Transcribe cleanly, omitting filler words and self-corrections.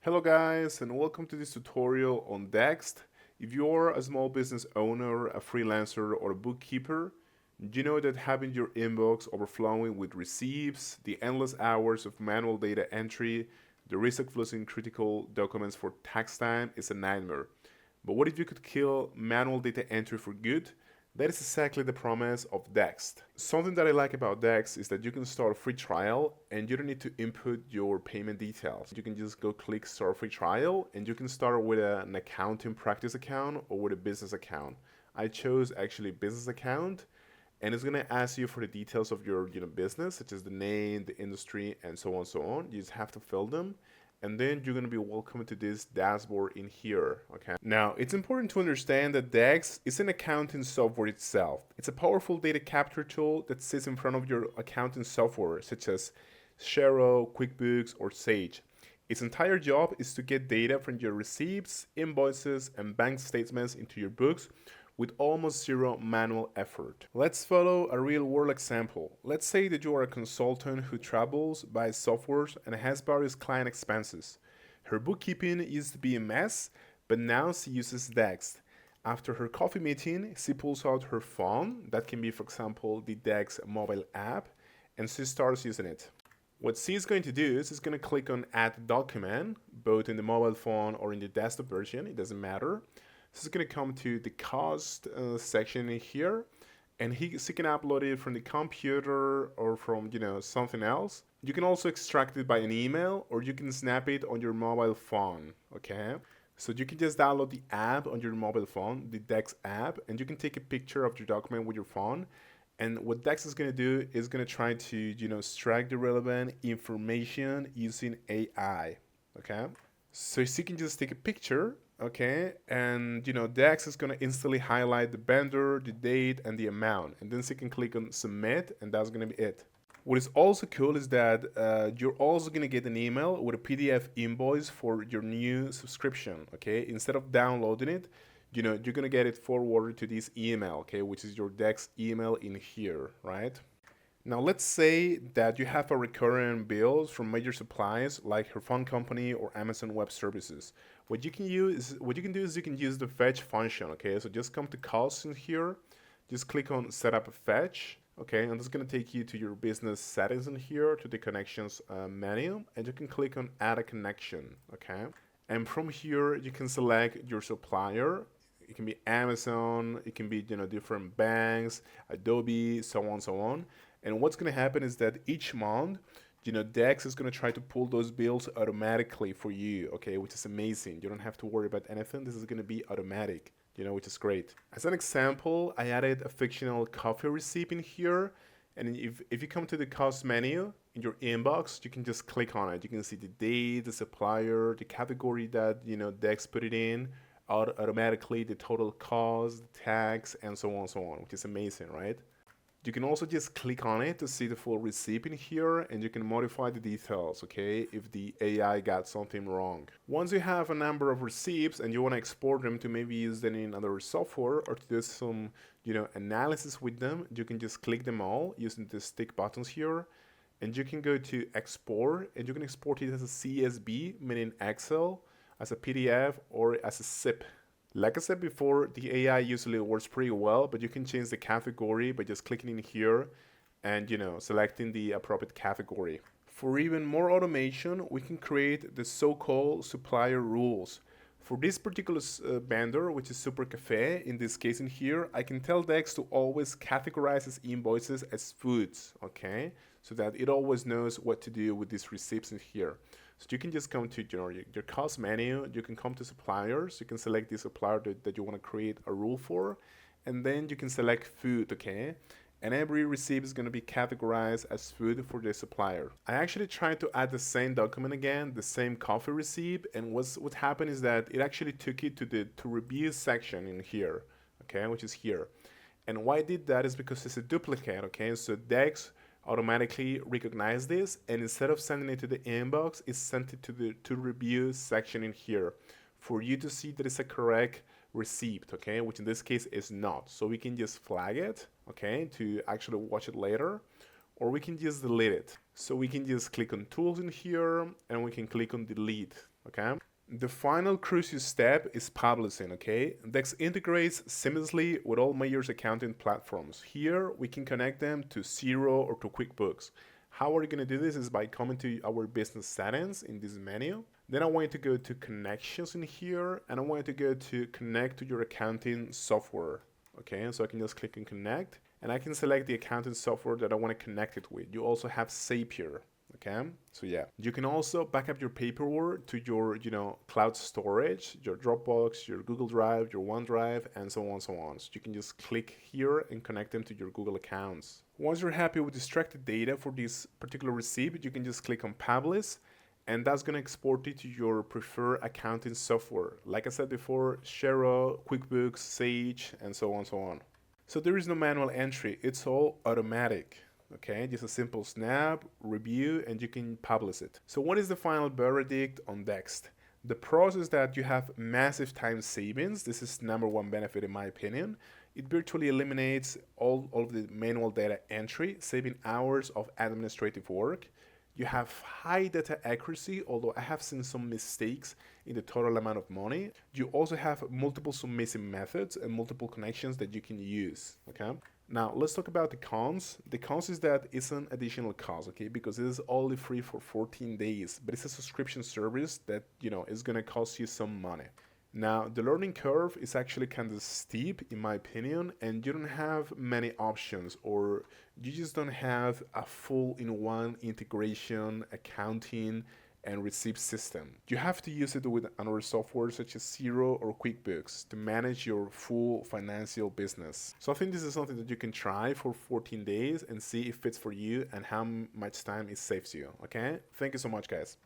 Hello guys and welcome to this tutorial on Dext. If you're a small business owner, a freelancer or a bookkeeper, you know that having your inbox overflowing with receipts, the endless hours of manual data entry, the risk of losing critical documents for tax time is a nightmare. But what if you could kill manual data entry for good? That is exactly the promise of Dext. Something that I like about Dext is that you can start a free trial and you don't need to input your payment details. You can just go click start free trial and you can start with an accounting practice account or with a business account. I chose actually business account, and it's gonna ask you for the details of your business, such as the name, the industry, and so on and so on. You just have to fill them, and then you're going to be welcome to this dashboard in here. Okay, now it's important to understand that Dex is an accounting software itself. It's a powerful data capture tool that sits in front of your accounting software such as Xero, QuickBooks, or Sage. Its entire job is to get data from your receipts, invoices, and bank statements into your books with almost zero manual effort. Let's follow a real world example. Let's say that you are a consultant who travels, buys softwares, and has various client expenses. Her bookkeeping used to be a mess, but now she uses Dext. After her coffee meeting, she pulls out her phone, that can be, for example, the Dext mobile app, and she starts using it. What she's going to do is she's going to click on Add Document, both in the mobile phone or in the desktop version, it doesn't matter. This is going to come to the cost section in here, and he can upload it from the computer or from something else. You can also extract it by an email, or you can snap it on your mobile phone. Okay, so you can just download the app on your mobile phone, the Dex app, and you can take a picture of your document with your phone. And what Dex is going to do is going to try to extract the relevant information using AI. Okay, so you can just take a picture, okay, and Dex is going to instantly highlight the vendor, the date, and the amount, and then you can click on submit, and that's going to be it. What is also cool is that you're also going to get an email with a PDF invoice for your new subscription. Okay, instead of downloading it, you're going to get it forwarded to this email, okay, which is your Dex email in here, right? Now let's say that you have a recurring bills from major suppliers like her phone company or Amazon Web Services. What you can do is you can use the fetch function. Okay, so just come to costs in here, just click on setup fetch. Okay, and it's going to take you to your business settings in here to the connections menu, and you can click on add a connection. Okay, and from here you can select your supplier. It can be Amazon, it can be different banks, Adobe, so on, so on. And what's going to happen is that each month, Dex is going to try to pull those bills automatically for you, okay, which is amazing. You don't have to worry about anything. This is going to be automatic, which is great. As an example, I added a fictional coffee receipt in here. And if you come to the cost menu in your inbox, you can just click on it. You can see the date, the supplier, the category that, Dex put it in, automatically the total cost, the tax, and so on, which is amazing, right? You can also just click on it to see the full receipt in here, and you can modify the details, okay, if the AI got something wrong. Once you have a number of receipts and you want to export them to maybe use them in other software or to do some, analysis with them, you can just click them all using the stick buttons here, and you can go to export, and you can export it as a CSV, meaning Excel, as a PDF, or as a zip. Like I said before, the AI usually works pretty well, but you can change the category by just clicking in here and selecting the appropriate category. For even more automation, we can create the so-called supplier rules. For this particular vendor, which is Super Cafe, in this case in here, I can tell Dex to always categorize its invoices as foods, okay? So that it always knows what to do with these receipts in here. So you can just come to your cost menu, you can come to suppliers, you can select the supplier that you want to create a rule for, and then you can select food, okay? And every receipt is going to be categorized as food for the supplier. I actually tried to add the same document again, the same coffee receipt, and what happened is that it actually took it to the to review section in here, okay, which is here. And why I did that is because it's a duplicate, okay? So Dex automatically recognize this, and instead of sending it to the inbox, it sent it to the to review section in here for you to see that it's a correct receipt, okay, which in this case is not. So we can just flag it, okay, to actually watch it later, or we can just delete it. So we can just click on tools in here and we can click on delete. okay? The final crucial step is publishing, okay? Dext integrates seamlessly with all major accounting platforms. Here, we can connect them to Xero or to QuickBooks. How are you going to do this is by coming to our business settings in this menu. Then I want you to go to connections in here, and I want you to go to connect to your accounting software. Okay, so I can just click on connect, and I can select the accounting software that I want to connect it with. You also have Zapier. Okay, so yeah, you can also back up your paperwork to your, cloud storage, your Dropbox, your Google Drive, your OneDrive, and so on, so on. So you can just click here and connect them to your Google accounts. Once you're happy with the extracted data for this particular receipt, you can just click on Publish, and that's going to export it to your preferred accounting software. Like I said before, Xero, QuickBooks, Sage, and so on, so on. So there is no manual entry, it's all automatic. Okay, just a simple snap, review, and you can publish it. So what is the final verdict on Dext? The process that you have massive time savings. This is number one benefit in my opinion. It virtually eliminates all of the manual data entry, saving hours of administrative work. You have high data accuracy, although I have seen some mistakes in the total amount of money. You also have multiple submission methods and multiple connections that you can use, okay? Now, let's talk about the cons. The cons is that it's an additional cost, okay? Because it is only free for 14 days, but it's a subscription service that, is going to cost you some money. Now, the learning curve is actually kind of steep, in my opinion, and you don't have many options, or you just don't have a full-in-one integration, accounting, and receipt system. You have to use it with another software such as Xero or QuickBooks to manage your full financial business. So I think this is something that you can try for 14 days and see if it fits for you and how much time it saves you, okay? Thank you so much, guys.